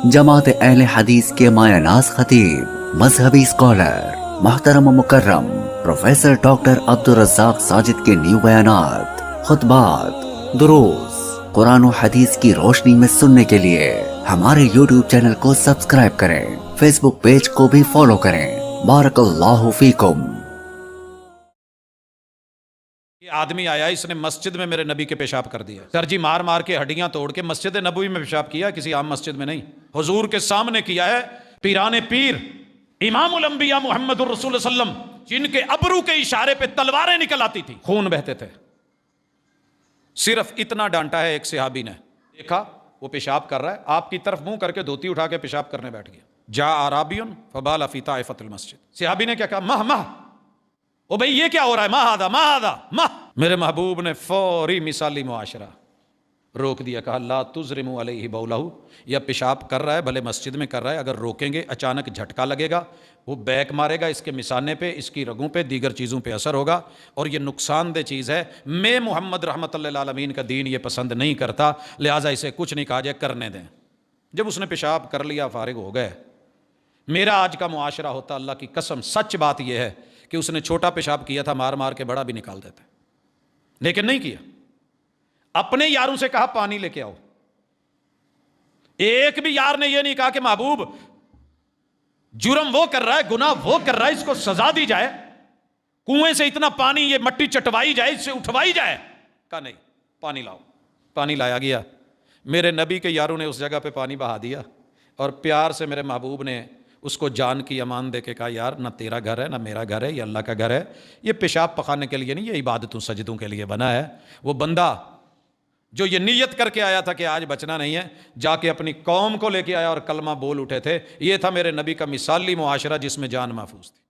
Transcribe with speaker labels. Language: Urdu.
Speaker 1: جماعت اہل حدیث کے مایہ ناز خطیب، مذہبی اسکالر، محترم و مکرم پروفیسر ڈاکٹر عبدالرزاق ساجد کے نیو بیانات، خطبات، دروس قرآن و حدیث کی روشنی میں سننے کے لیے ہمارے یوٹیوب چینل کو سبسکرائب کریں، فیس بک پیج کو بھی فالو کریں۔ بارک اللہ فیکم۔
Speaker 2: یہ آدمی آیا، اس نے مسجد میں میرے نبی کے پیشاب کر دیا، سرجی مار مار کے ہڈیاں توڑ کے مسجد نبوی میں پیشاب کیا، کسی عام مسجد میں نہیں، حضور کے سامنے کیا ہے۔ پیران پیر امام الانبیاء محمد الرسول صلی اللہ علیہ وسلم، جن کے ابرو کے اشارے پہ تلواریں نکل آتی تھی، خون بہتے تھے، صرف اتنا ڈانٹا ہے۔ ایک صحابی نے دیکھا وہ پیشاب کر رہا ہے، آپ کی طرف منہ کر کے دھوتی اٹھا کے پیشاب کرنے بیٹھ گیا۔ جا اعرابی فبال فی طائفۃ المسجد، صحابی نے کیا کہا؟ مہ او بھئی یہ کیا ہو رہا ہے؟ مہ ہادا۔ میرے محبوب نے فوری مثالی معاشرہ روک دیا، کہا لا تزرموا علیہ بولہ، یا پیشاب کر رہا ہے بھلے مسجد میں کر رہا ہے، اگر روکیں گے اچانک جھٹکا لگے گا، وہ بیک مارے گا، اس کے مثانے پہ، اس کی رگوں پہ، دیگر چیزوں پہ اثر ہوگا، اور یہ نقصان دہ چیز ہے۔ میں محمد رحمت اللہ العالمین کا دین یہ پسند نہیں کرتا، لہٰذا اسے کچھ نہیں کہا جائے، کرنے دیں۔ جب اس نے پیشاب کر لیا، فارغ ہو گئے۔ میرا آج کا معاشرہ ہوتا، اللہ کی قسم سچ بات یہ ہے کہ اس نے چھوٹا پیشاب کیا تھا، مار مار کے بڑا بھی نکال دیتے، لیکن نہیں کیا۔ اپنے یاروں سے کہا پانی لے کے آؤ، ایک بھی یار نے یہ نہیں کہا کہ محبوب جرم وہ کر رہا ہے، گناہ وہ کر رہا ہے، اس کو سزا دی جائے، کنویں سے اتنا پانی یہ مٹی چٹوائی جائے، اس سے اٹھوائی جائے، کہا نہیں، پانی لاؤ۔ پانی لایا گیا، میرے نبی کے یاروں نے اس جگہ پہ پانی بہا دیا، اور پیار سے میرے محبوب نے اس کو جان کی امان دے کے کہا یار نہ تیرا گھر ہے نہ میرا گھر ہے، یہ اللہ کا گھر ہے، یہ پیشاب پخانے کے لیے نہیں، یہ عبادتوں سجدوں کے لیے بنا ہے۔ وہ بندہ جو یہ نیت کر کے آیا تھا کہ آج بچنا نہیں ہے، جا کے اپنی قوم کو لے کے آیا اور کلمہ بول اٹھے تھے۔ یہ تھا میرے نبی کا مثالی معاشرہ جس میں جان محفوظ تھی۔